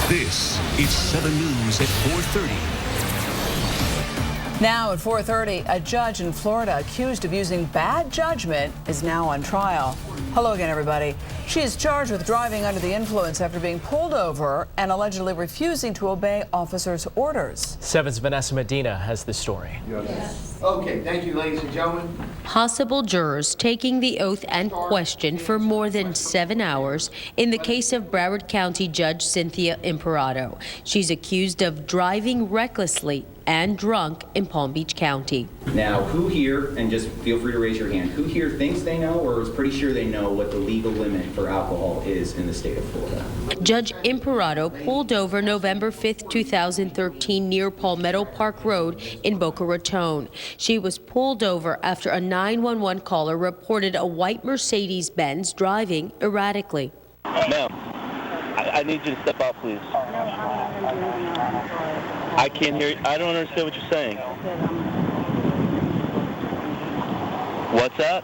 This is 7 News at 4:30. Now at 4:30, a judge in Florida accused of using bad judgment is now on trial. Hello again, everybody. She is charged with driving under the influence after being pulled over and allegedly refusing to obey officers' orders. 7's Vanessa Medina has the story. Yes. Okay, thank you, ladies and gentlemen. Possible jurors taking the oath and questioned for more than 7 hours in the case of Broward County Judge Cynthia Imperato. She's accused of driving recklessly and drunk in Palm Beach County. Now, who here, and just feel free to raise your hand, who here thinks they know or is pretty sure they know what the legal limit for alcohol is in the state of Florida? Judge Imperato pulled over November 5th, 2013 near Palmetto Park Road in Boca Raton. She was pulled over after a 911 caller reported a white Mercedes-Benz driving erratically. Ma'am, I need you to step out, please. I can't hear you. I don't understand what you're saying. What's that?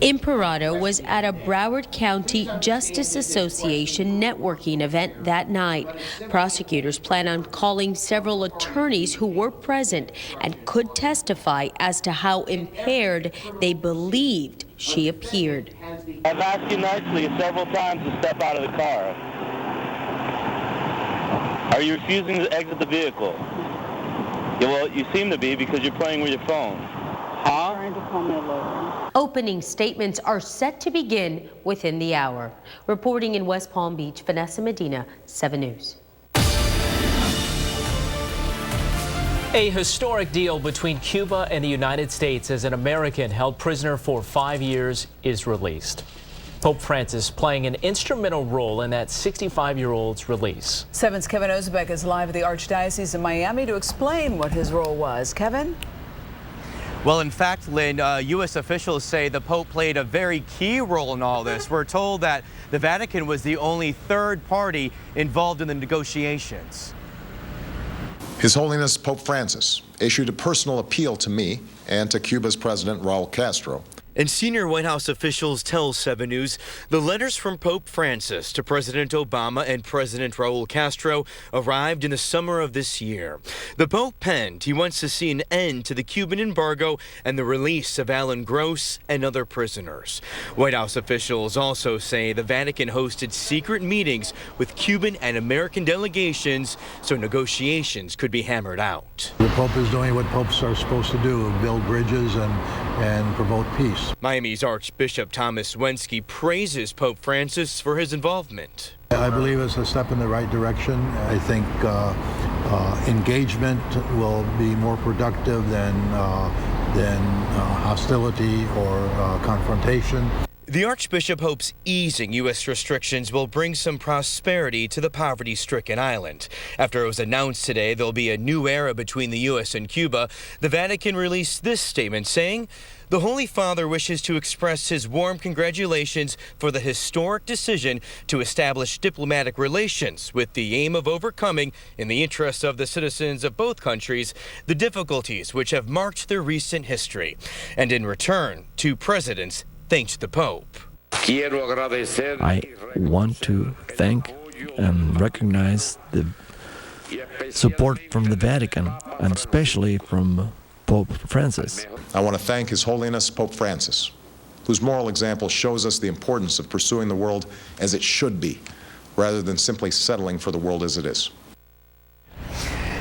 Imperato was at a Broward County Justice Association networking event that night. Prosecutors plan on calling several attorneys who were present and could testify as to how impaired they believed she appeared. I've asked you nicely several times to step out of the car. Are you refusing to exit the vehicle? Yeah, well, you seem to be because you're playing with your phone. Huh? Opening statements are set to begin within the hour. Reporting in West Palm Beach, Vanessa Medina, 7 News. A historic deal between Cuba and the United States as an American held prisoner for 5 years is released. Pope Francis playing an instrumental role in that 65-year-old's release. 7's Kevin Ozebek is live at the Archdiocese of Miami to explain what his role was. Kevin? Well, in fact, Lynn, U.S. officials say the Pope played a very key role in all this. We're told that the Vatican was the only third party involved in the negotiations. His Holiness Pope Francis issued a personal appeal to me and to Cuba's President Raul Castro. And senior White House officials tell 7 News the letters from Pope Francis to President Obama and President Raul Castro arrived in the summer of this year. The Pope penned he wants to see an end to the Cuban embargo and the release of Alan Gross and other prisoners. White House officials also say the Vatican hosted secret meetings with Cuban and American delegations so negotiations could be hammered out. The Pope is doing what popes are supposed to do, build bridges and promote peace. Miami's Archbishop Thomas Wensky praises Pope Francis for his involvement. I believe it's a step in the right direction. I think engagement will be more productive than hostility or confrontation. The Archbishop hopes easing U.S. restrictions will bring some prosperity to the poverty-stricken island. After it was announced today there'll be a new era between the U.S. and Cuba, the Vatican released this statement saying, "The Holy Father wishes to express his warm congratulations for the historic decision to establish diplomatic relations with the aim of overcoming, in the interests of the citizens of both countries, the difficulties which have marked their recent history." And in return, 2 presidents thanked the Pope. I want to thank and recognize the support from the Vatican, and especially from Pope Francis. I want to thank His Holiness Pope Francis, whose moral example shows us the importance of pursuing the world as it should be, rather than simply settling for the world as it is.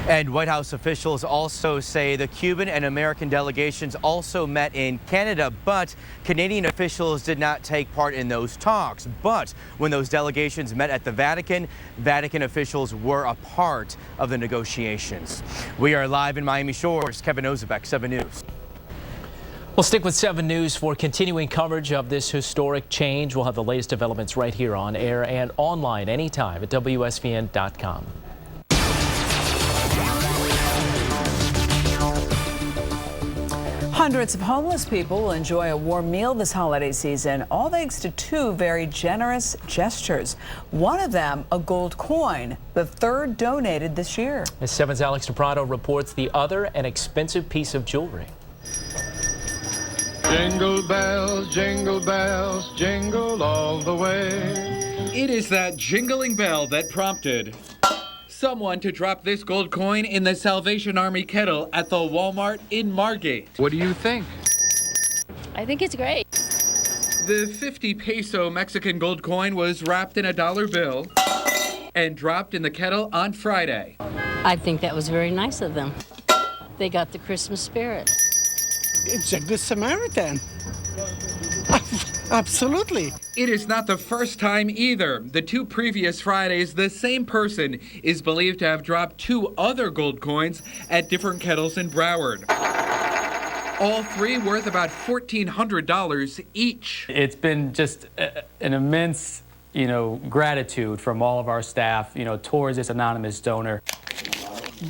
And White House officials also say the Cuban and American delegations also met in Canada, but Canadian officials did not take part in those talks. But when those delegations met at the Vatican, Vatican officials were a part of the negotiations. We are live in Miami Shores. Kevin Ozebek, 7 News. We'll stick with 7 News for continuing coverage of this historic change. We'll have the latest developments right here on air and online anytime at WSVN.com. Hundreds of homeless people will enjoy a warm meal this holiday season, all thanks to 2 very generous gestures. One of them, a gold coin, the 3rd donated this year. As 7's Alex DePrado reports, the other, an expensive piece of jewelry. Jingle bells, jingle all the way. It is that jingling bell that prompted someone to drop this gold coin in the Salvation Army kettle at the Walmart in Margate. What do you think? I think it's great. The 50 peso Mexican gold coin was wrapped in a dollar bill and dropped in the kettle on Friday. I think that was very nice of them. They got the Christmas spirit. It's a good Samaritan. Absolutely. It is not the first time either. The 2 previous Fridays, the same person is believed to have dropped 2 other gold coins at different kettles in Broward. All 3 worth about $1,400 each. It's been just an immense, gratitude from all of our staff, towards this anonymous donor.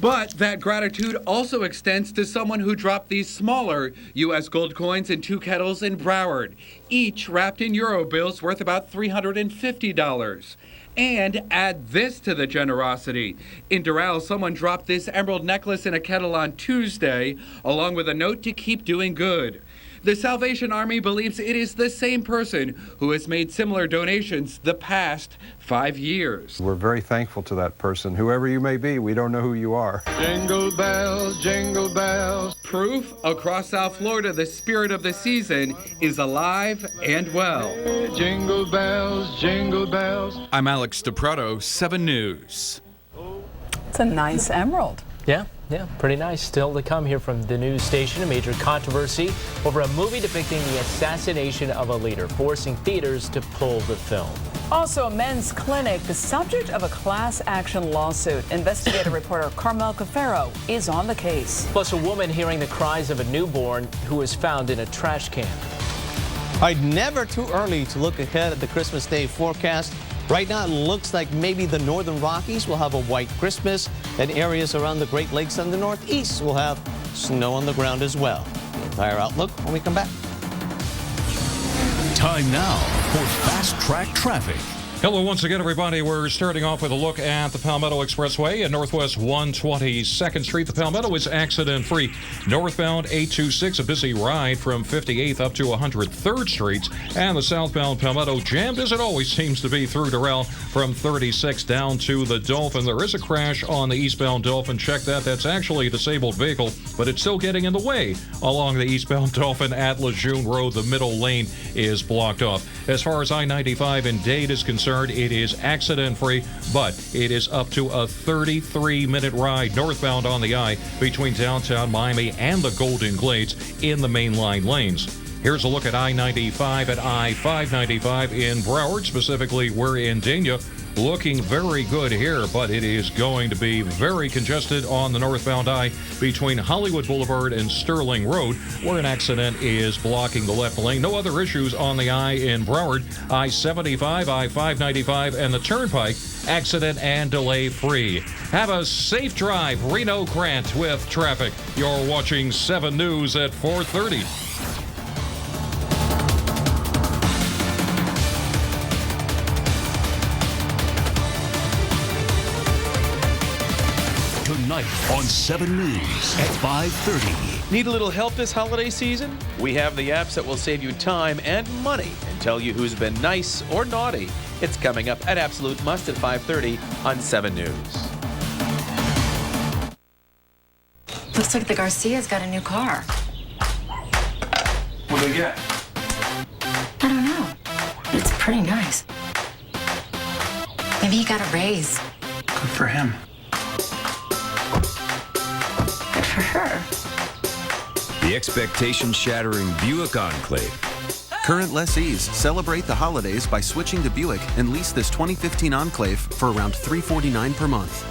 But that gratitude also extends to someone who dropped these smaller U.S. gold coins in 2 kettles in Broward, each wrapped in euro bills worth about $350. And add this to the generosity. In Doral, someone dropped this emerald necklace in a kettle on Tuesday, along with a note to keep doing good. The Salvation Army believes it is the same person who has made similar donations the past 5 years. We're very thankful to that person. Whoever you may be, we don't know who you are. Jingle bells, jingle bells. Proof across South Florida the spirit of the season is alive and well. Jingle bells, jingle bells. I'm Alex DePrato, 7 News. It's a nice emerald. Yeah, pretty nice. Still to come here from the news station, a major controversy over a movie depicting the assassination of a leader, forcing theaters to pull the film. Also, a men's clinic, the subject of a class action lawsuit. Investigative reporter Carmel Cafaro is on the case. Plus, a woman hearing the cries of a newborn who was found in a trash can. All right, never too early to look ahead at the Christmas Day forecast. Right now, it looks like maybe the northern Rockies will have a white Christmas, and areas around the Great Lakes and the Northeast will have snow on the ground as well. The entire outlook when we come back. Time now for Fast Track Traffic. Hello once again, everybody. We're starting off with a look at the Palmetto Expressway at Northwest 122nd Street. The Palmetto is accident-free. Northbound 826, a busy ride from 58th up to 103rd Streets. And the southbound Palmetto jammed, as it always seems to be, through Doral from 36 down to the Dolphin. There is a crash on the eastbound Dolphin. Check that. That's actually a disabled vehicle, but it's still getting in the way along the eastbound Dolphin at Lejeune Road. The middle lane is blocked off. As far as I-95 in Dade is concerned, it is accident-free, but it is up to a 33-minute ride northbound on the I between downtown Miami and the Golden Glades in the mainline lanes. Here's a look at I-95 and I-595 in Broward. Specifically, we're in Dania. Looking very good here, but it is going to be very congested on the northbound I between Hollywood Boulevard and Sterling Road, where an accident is blocking the left lane. No other issues on the I in Broward. I-75, I-595, and the Turnpike accident and delay free. Have a safe drive. Reno Grant with traffic. You're watching 7 News at 4:30. Tonight on 7 News at 5:30. Need a little help this holiday season? We have the apps that will save you time and money and tell you who's been nice or naughty. It's coming up at Absolute Must at 5:30 on 7 News. Looks like the Garcias got a new car. What'd they get? I don't know. But it's pretty nice. Maybe he got a raise. Good for him. Good for her. The expectation-shattering Buick Enclave. Current lessees celebrate the holidays by switching to Buick and lease this 2015 Enclave for around $349 per month.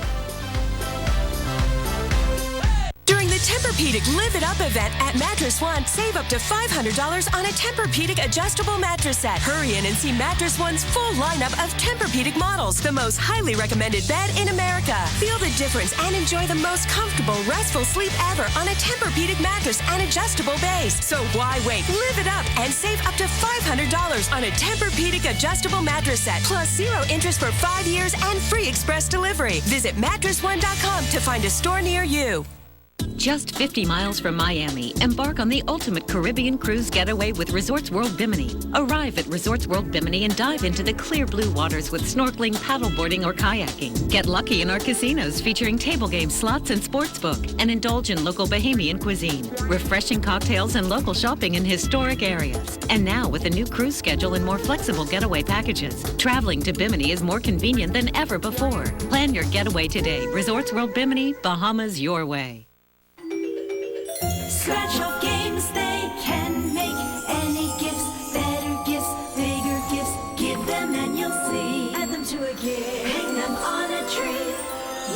During the Tempur-Pedic Live It Up event at Mattress One, save up to $500 on a Tempur-Pedic adjustable mattress set. Hurry in and see Mattress One's full lineup of Tempur-Pedic models, the most highly recommended bed in America. Feel the difference and enjoy the most comfortable, restful sleep ever on a Tempur-Pedic mattress and adjustable base. So why wait? Live it up and save up to $500 on a Tempur-Pedic adjustable mattress set, plus 0 interest for 5 years and free express delivery. Visit mattressone.com to find a store near you. Just 50 miles from Miami, embark on the ultimate Caribbean cruise getaway with Resorts World Bimini. Arrive at Resorts World Bimini and dive into the clear blue waters with snorkeling, paddleboarding, or kayaking. Get lucky in our casinos featuring table games, slots, and sportsbook, and indulge in local Bahamian cuisine, refreshing cocktails, and local shopping in historic areas. And now, with a new cruise schedule and more flexible getaway packages, traveling to Bimini is more convenient than ever before. Plan your getaway today. Resorts World Bimini, Bahamas your way. Scratch off games, they can make any gifts, better gifts, bigger gifts. Give them and you'll see. Add them to a gift, hang them on a tree,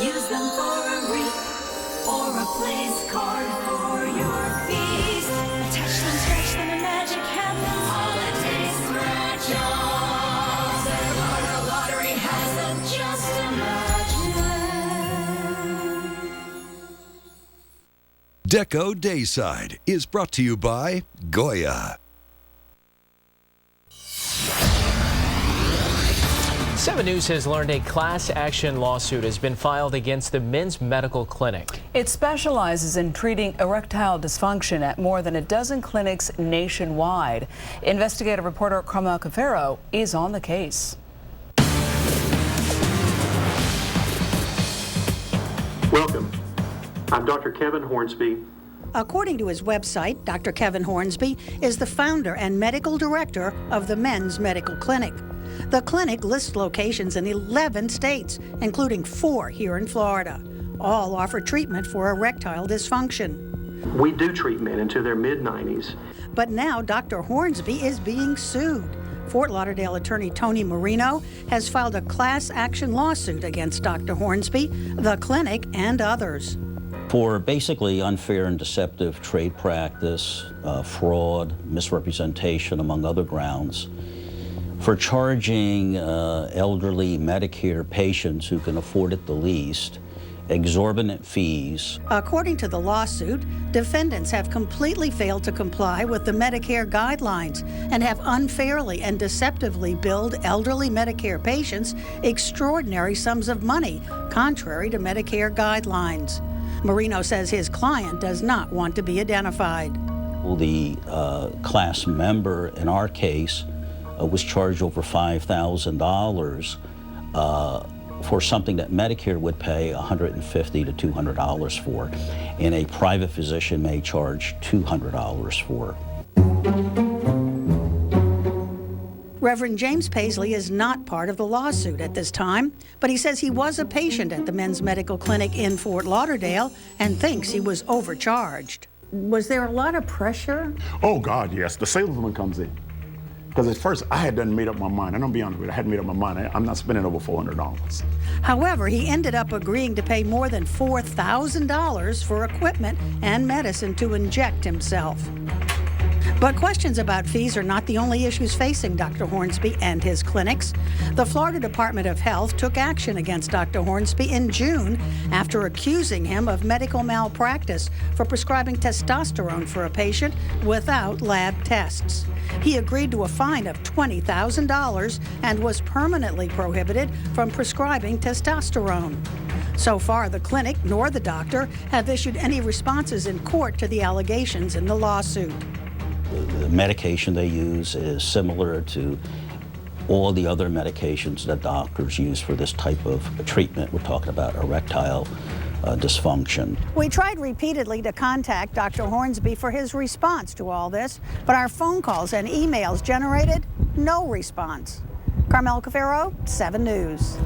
use them for a wreath or a place card for your feast. Attach them, scratch them, and magic happens. Holiday scratch-offs. The Florida Lottery has them, just imagine. Deco Dayside is brought to you by Goya. 7 News has learned a class action lawsuit has been filed against the Men's Medical Clinic. It specializes in treating erectile dysfunction at more than a dozen clinics nationwide. Investigative reporter Carmel Cafaro is on the case. Welcome. I'm Dr. Kevin Hornsby. According to his website, Dr. Kevin Hornsby is the founder and medical director of the Men's Medical Clinic. The clinic lists locations in 11 states, including 4 here in Florida. All offer treatment for erectile dysfunction. We do treat men into their mid-90s. But now Dr. Hornsby is being sued. Fort Lauderdale attorney Tony Marino has filed a class action lawsuit against Dr. Hornsby, the clinic, and others. For basically unfair and deceptive trade practice, fraud, misrepresentation, among other grounds, for charging elderly Medicare patients who can afford it the least exorbitant fees. According to the lawsuit, defendants have completely failed to comply with the Medicare guidelines and have unfairly and deceptively billed elderly Medicare patients extraordinary sums of money, contrary to Medicare guidelines. Marino says his client does not want to be identified. The class member in our case was charged over $5,000 for something that Medicare would pay $150 to $200 for, and a private physician may charge $200 for. Reverend James Paisley is not part of the lawsuit at this time, but he says he was a patient at the Men's Medical Clinic in Fort Lauderdale and thinks he was overcharged. Was there a lot of pressure? Oh, God, yes. The salesman comes in. Because at first, I had done made up my mind. And I'm be honest with you, I hadn't made up my mind. I'm not spending over $400. However, he ended up agreeing to pay more than $4,000 for equipment and medicine to inject himself. But questions about fees are not the only issues facing Dr. Hornsby and his clinics. The Florida Department of Health took action against Dr. Hornsby in June after accusing him of medical malpractice for prescribing testosterone for a patient without lab tests. He agreed to a fine of $20,000 and was permanently prohibited from prescribing testosterone. So far, the clinic nor the doctor have issued any responses in court to the allegations in the lawsuit. The medication they use is similar to all the other medications that doctors use for this type of treatment. We're talking about erectile dysfunction. We tried repeatedly to contact Dr. Hornsby for his response to all this, but our phone calls and emails generated no response. Carmel Cafaro, 7 News.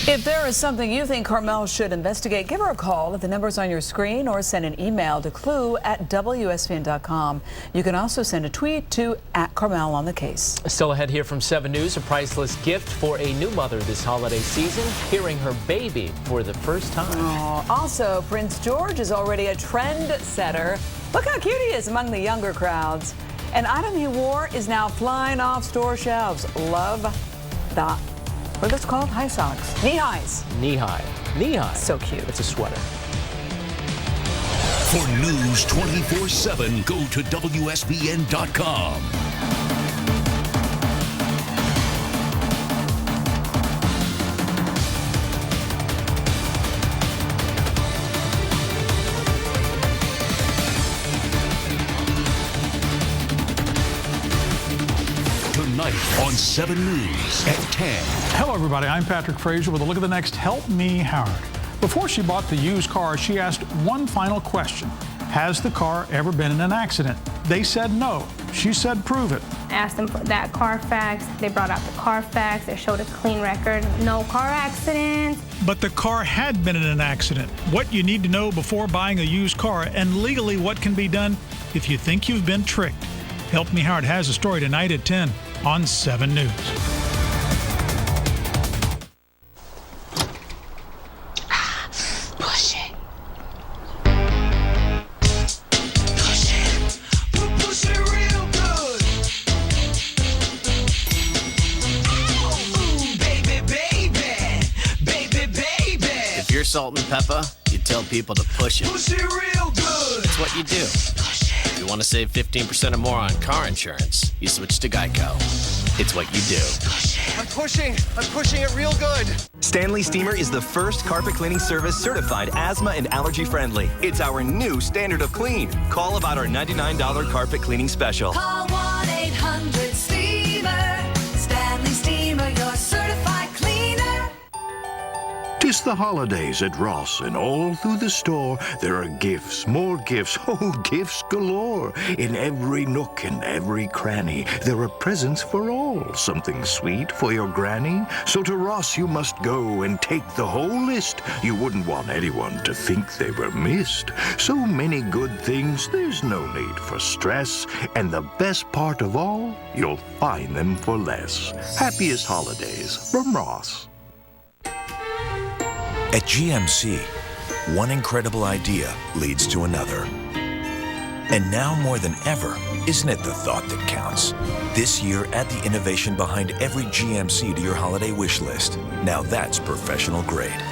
If there is something you think Carmel should investigate, give her a call at the numbers on your screen or send an email to clue@WSVN.com. You can also send a tweet to @Carmel on the case. Still ahead here from 7 News, a priceless gift for a new mother this holiday season, hearing her baby for the first time. Also, Prince George is already a trend setter. Look how cute he is among the younger crowds. An item he wore is now flying off store shelves. Love that. What are those called? High socks. Knee highs. Knee high. Knee high. So cute. It's a sweater. For news 24/7, go to WSVN.com. 7 News at 10. Hello, everybody. I'm Patrick Frazier with a look at the next Help Me Howard. Before she bought the used car, she asked one final question. Has the car ever been in an accident? They said no. She said, prove it. I asked them for that Carfax. They brought out the Carfax. They showed a clean record. No car accidents. But the car had been in an accident. What you need to know before buying a used car, and legally what can be done if you think you've been tricked. Help Me Howard has a story tonight at 10 on 7 News. Push it. Push it real good. Ooh, baby, baby. Baby, baby. If you're Salt and Pepper, you tell people to push it. Push it real good. It's what you do. If you want to save 15% or more on car insurance, you switch to Geico. It's what you do. I'm pushing it real good. Stanley Steamer is the first carpet cleaning service certified asthma and allergy friendly. It's our new standard of clean. Call about our $99 carpet cleaning special. Call 1-800-STEAMER. Stanley Steamer, your certified cleaner. 'Tis the holidays at Ross, and all through the store there are gifts, more gifts, oh, gifts galore. In every nook and every cranny, there are presents for all. Something sweet for your granny. So to Ross you must go and take the whole list. You wouldn't want anyone to think they were missed. So many good things, there's no need for stress. And the best part of all, you'll find them for less. Happiest holidays from Ross. At GMC, one incredible idea leads to another. And now more than ever, isn't it the thought that counts? This year, add the innovation behind every GMC to your holiday wish list. Now that's professional grade.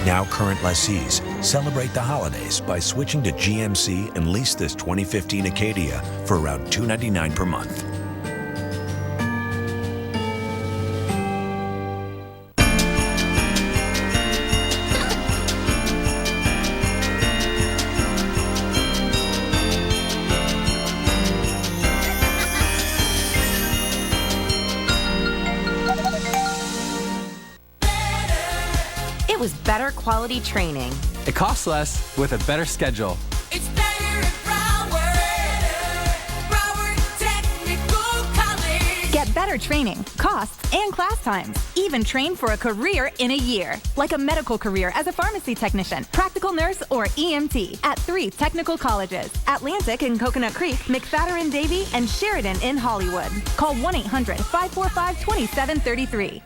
Now current lessees, celebrate the holidays by switching to GMC and lease this 2015 Acadia for around $299 per month. It was better quality training. It costs less with a better schedule. It's better at Broward Technical College. Get better training, costs, and class times. Even train for a career in a year. Like a medical career as a pharmacy technician, practical nurse, or EMT at 3 technical colleges. Atlantic in Coconut Creek, McFadden Davie, and Sheridan in Hollywood. Call 1-800-545-2733.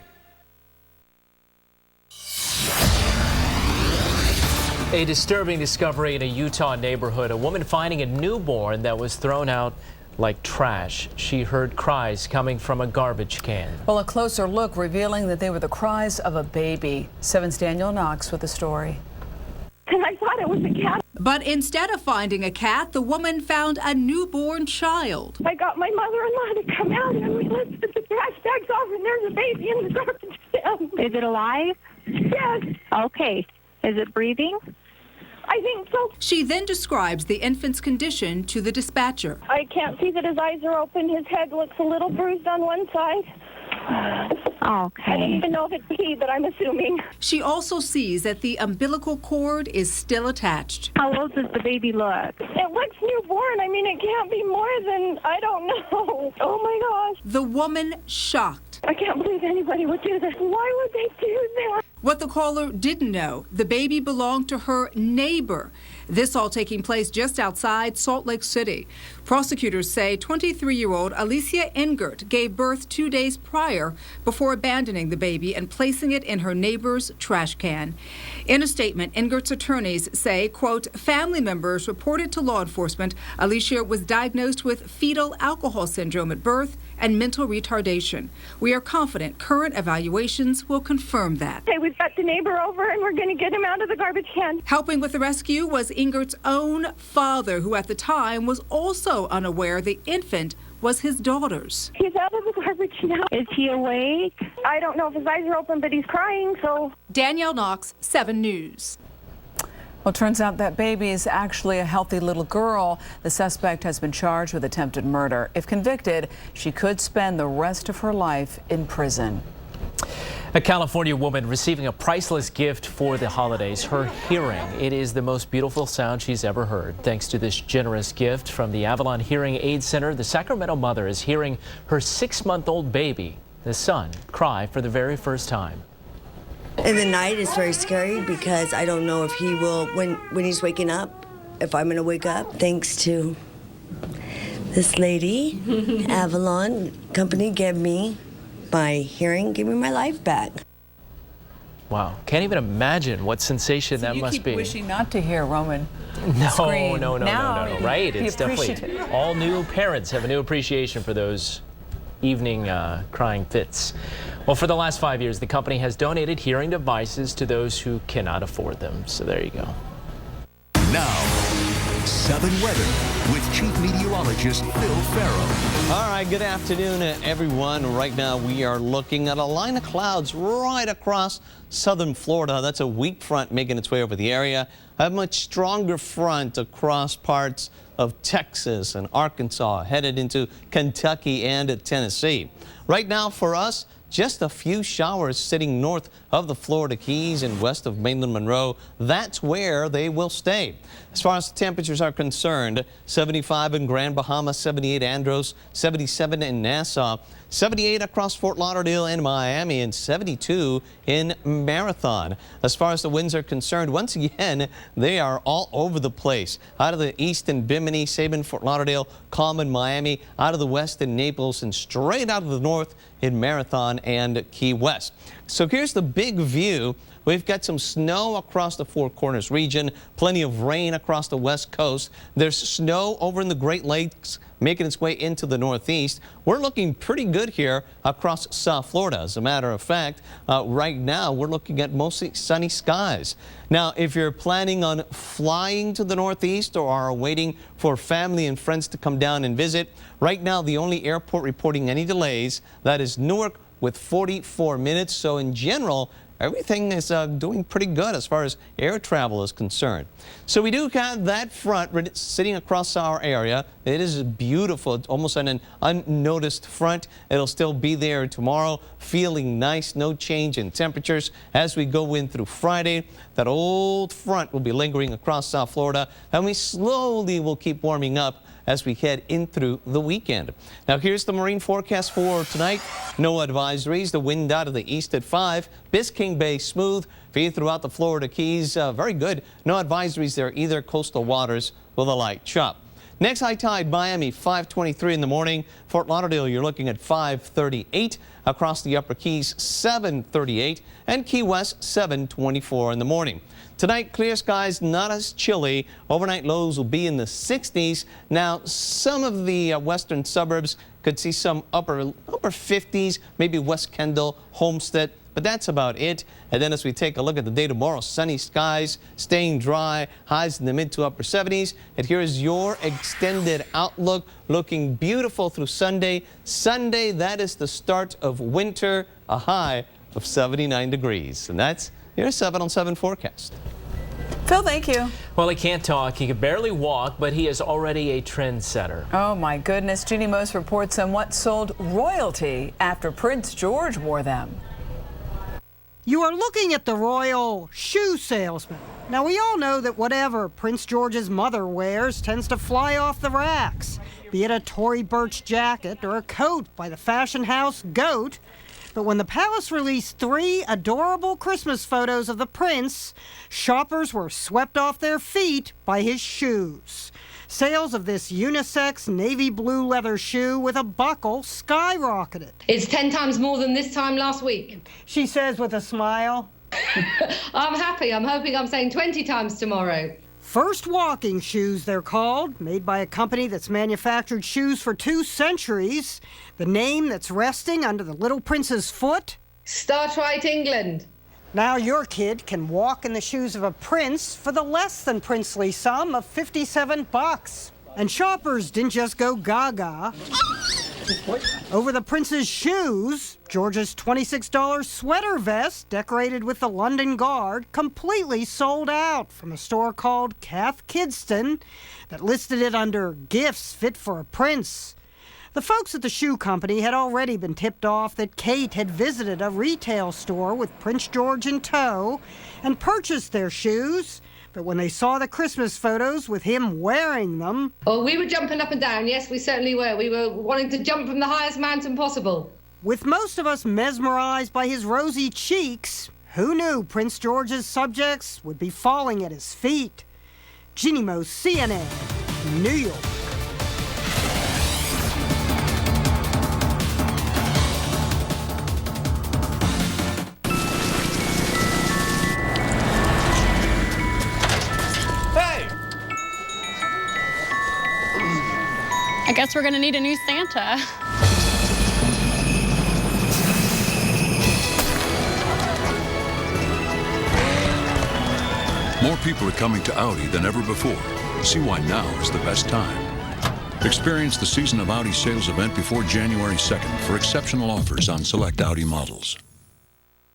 A disturbing discovery in a Utah neighborhood. A woman finding a newborn that was thrown out like trash. She heard cries coming from a garbage can. Well, a closer look revealing that they were the cries of a baby. 7's Daniel Knox with the story. And I thought it was a cat. But instead of finding a cat, the woman found a newborn child. I got my mother-in-law to come out and we lifted the trash bags off and there's a baby in the garbage can. Is it alive? Yes. Okay. Is it breathing? I think so. She then describes the infant's condition to the dispatcher. I can't see that his eyes are open. His head looks a little bruised on one side. Okay. I don't even know if it's he, but I'm assuming. She also sees that the umbilical cord is still attached. How old does the baby look? It looks newborn. I mean, it can't be more than, I don't know. Oh my gosh. The woman shocked. I can't believe anybody would do this. Why would they do that? What the caller didn't know, the baby belonged to her neighbor. This all taking place just outside Salt Lake City. Prosecutors say 23-year-old Alicia Engert gave birth 2 days prior before abandoning the baby and placing it in her neighbor's trash can. In a statement, Engert's attorneys say, quote, family members reported to law enforcement Alicia was diagnosed with fetal alcohol syndrome at birth and mental retardation. We are confident current evaluations will confirm that. Hey, we've got the neighbor over and we're going to get him out of the garbage can. Helping with the rescue was Engert's own father, who at the time was also unaware the infant was his daughter's. He's out of the garbage now. Is he awake? I don't know if his eyes are open, but he's crying, so. Danielle Knox, 7 News. Well, it turns out that baby is actually a healthy little girl. The suspect has been charged with attempted murder. If convicted, she could spend the rest of her life in prison. A California woman receiving a priceless gift for the holidays, her hearing. It is the most beautiful sound she's ever heard. Thanks to this generous gift from the Avalon Hearing Aid Center, the Sacramento mother is hearing her 6-month-old baby, the son, cry for the very first time. In the night, it's very scary because I don't know if he will, when he's waking up, if I'm going to wake up. Thanks to this lady, Avalon Company gave me my hearing, gave me my life back. Wow, can't even imagine what sensation that must be. You keep wishing not to hear Roman scream. No, right? Be It's definitely, all new parents have a new appreciation for those evening crying fits. Well, for the last 5 years, the company has donated hearing devices to those who cannot afford them. So there you go. Now, 7 weather with Chief Meteorologist Phil Farrow. All right, good afternoon, everyone. Right now, we are looking at a line of clouds right across southern Florida. That's a weak front making its way over the area. A much stronger front across parts of Texas and Arkansas, headed into Kentucky and Tennessee. Right now, for us, just a few showers sitting north of the Florida Keys and west of mainland Monroe. That's where they will stay. As far as the temperatures are concerned, 75 in Grand Bahama, 78 Andros, 77 in Nassau, 78 across Fort Lauderdale and Miami, and 72 in Marathon. As far as the winds are concerned, once again, they are all over the place. Out of the east in Bimini, Sabin, Fort Lauderdale, Calm in Miami, out of the west in Naples, and straight out of the north in Marathon and Key West. So here's the big view. We've got some snow across the Four Corners region, plenty of rain across the west coast. There's snow over in the Great Lakes making its way into the northeast. We're looking pretty good here across South Florida. As a matter of fact, right now we're looking at mostly sunny skies. Now, if you're planning on flying to the northeast or are waiting for family and friends to come down and visit, right now the only airport reporting any delays, that is Newark with 44 minutes. So in general, everything is doing pretty good as far as air travel is concerned. So we do have that front sitting across our area. It is beautiful. It's almost an unnoticed front. It'll still be there tomorrow, feeling nice. No change in temperatures as we go in through Friday. That old front will be lingering across South Florida, and we slowly will keep warming up as we head in through the weekend. Now here's the marine forecast for tonight. No advisories. The wind out of the east at 5. Biscayne Bay smooth. For you throughout the Florida Keys, very good. No advisories there either. Coastal waters with a light chop. Next high tide, Miami 5:23 in the morning. Fort Lauderdale, you're looking at 5:38. Across the upper Keys 7:38, and Key West 7:24 in the morning. Tonight, clear skies, not as chilly. Overnight lows will be in the 60s. Now, some of the western suburbs could see some upper 50s, maybe West Kendall, Homestead, but that's about it. And then as we take a look at the day tomorrow, sunny skies, staying dry, highs in the mid to upper 70s. And here is your extended outlook, looking beautiful through Sunday. Sunday, that is the start of winter, a high of 79 degrees. And that's your 7 on 7 forecast. Phil, thank you. Well, he can't talk. He can barely walk, but he is already a trendsetter. Oh, my goodness. Jeannie Most reports on what sold royalty after Prince George wore them. You are looking at the royal shoe salesman. Now, we all know that whatever Prince George's mother wears tends to fly off the racks, be it a Tory Burch jacket or a coat by the fashion house Goat. But when the palace released 3 adorable Christmas photos of the prince, shoppers were swept off their feet by his shoes. Sales of this unisex navy blue leather shoe with a buckle skyrocketed. It's 10 times more than this time last week. She says with a smile. I'm happy. I'm hoping I'm saying 20 times tomorrow. First walking shoes, they're called, made by a company that's manufactured shoes for 2 centuries. The name that's resting under the little prince's foot? Startrite England. Now your kid can walk in the shoes of a prince for the less than princely sum of $57. And shoppers didn't just go gaga. Over the prince's shoes, George's $26 sweater vest, decorated with the London Guard, completely sold out from a store called Kath Kidston that listed it under gifts fit for a prince. The folks at the shoe company had already been tipped off that Kate had visited a retail store with Prince George in tow and purchased their shoes. But when they saw the Christmas photos with him wearing them... Oh, we were jumping up and down. Yes, we certainly were. We were wanting to jump from the highest mountain possible. With most of us mesmerized by his rosy cheeks, who knew Prince George's subjects would be falling at his feet? Jeannie Moe, CNN, New York. I guess we're gonna need a new Santa. More people are coming to Audi than ever before. See why now is the best time. Experience the Season of Audi sales event before January 2nd for exceptional offers on select Audi models.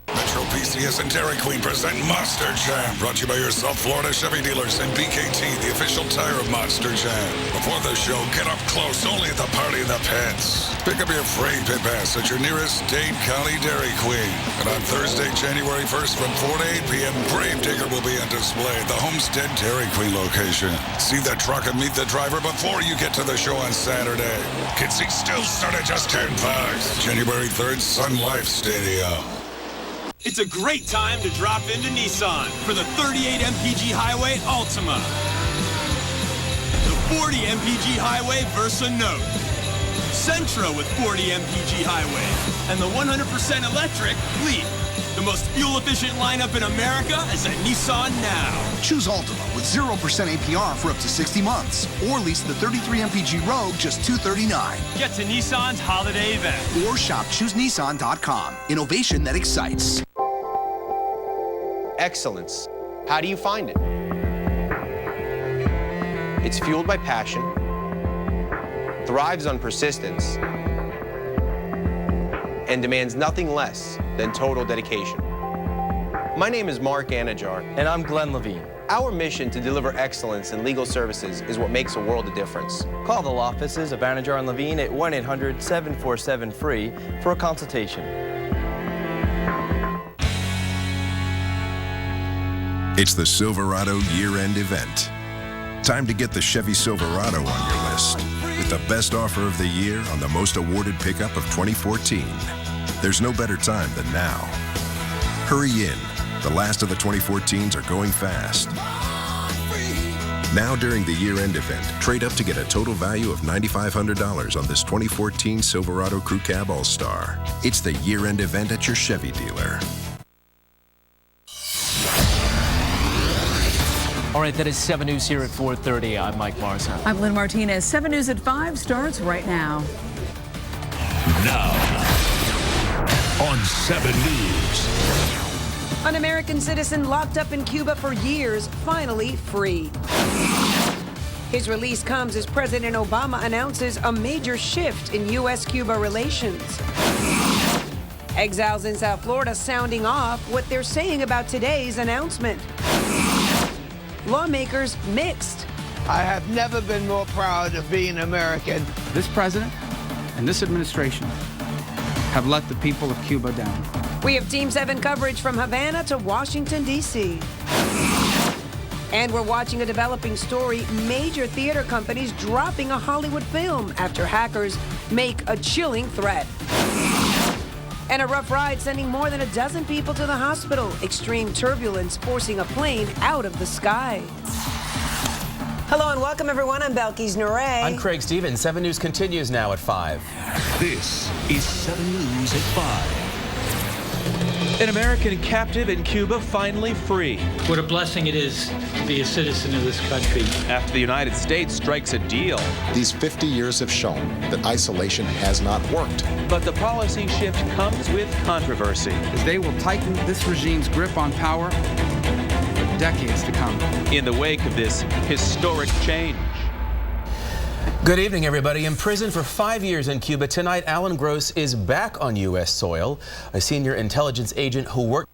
Metro PCS and Dairy Queen present Monster Jam, brought to you by your South Florida Chevy dealers and BKT, the official tire of Monster Jam. Before the show, get up close only at the Party in the Pits. Pick up your free pit pass at your nearest Dade County Dairy Queen. And on Thursday, January 1st from 4 to 8 p.m., Gravedigger will be on display at the Homestead Dairy Queen location. See the truck and meet the driver before you get to the show on Saturday. Kids seats still start at just $10. January 3rd, Sun Life Stadium. It's a great time to drop into Nissan for the 38 MPG Highway Altima, the 40 MPG Highway Versa Note, Sentra with 40 MPG Highway, and the 100% electric Leaf. The most fuel-efficient lineup in America is at Nissan now. Choose Altima with 0% APR for up to 60 months, or lease the 33 MPG Rogue just $239. Get to Nissan's holiday event. Or shop ChooseNissan.com. Innovation that excites. Excellence. How do you find it? It's fueled by passion, thrives on persistence, and demands nothing less than total dedication. My name is Mark Anajar. And I'm Glenn Levine. Our mission to deliver excellence in legal services is what makes a world of difference. Call the law offices of Anajar and Levine at 1-800-747-FREE for a consultation. It's the Silverado year-end event. Time to get the Chevy Silverado on your list with the best offer of the year on the most awarded pickup of 2014. There's no better time than now. Hurry in. The last of the 2014s are going fast. Now during the year-end event, trade up to get a total value of $9,500 on this 2014 Silverado Crew Cab All-Star. It's the year-end event at your Chevy dealer. All right, that is 7 News here at 4:30. I'm Mike Marza. I'm Lynn Martinez. 7 News at 5 starts right now. Now, on 7 News. An American citizen locked up in Cuba for years, finally free. His release comes as President Obama announces a major shift in U.S.-Cuba relations. Exiles in South Florida sounding off what they're saying about today's announcement. Lawmakers mixed. I have never been more proud of being American. This president and this administration have let the people of Cuba down. We have Team 7 coverage from Havana to Washington, D.C. And we're watching a developing story, major theater companies dropping a Hollywood film after hackers make a chilling threat. And a rough ride sending more than a dozen people to the hospital. Extreme turbulence forcing a plane out of the sky. Hello and welcome, everyone. I'm Belkis Nurey. I'm Craig Stevens. 7 News continues now at 5. This is 7 News at 5. An American captive in Cuba finally free. What a blessing it is to be a citizen of this country. After the United States strikes a deal. These 50 years have shown that isolation has not worked. But the policy shift comes with controversy. As they will tighten this regime's grip on power for decades to come. In the wake of this historic change. Good evening, everybody. In prison for 5 years in Cuba, tonight Alan Gross is back on U.S. soil. A senior intelligence agent who worked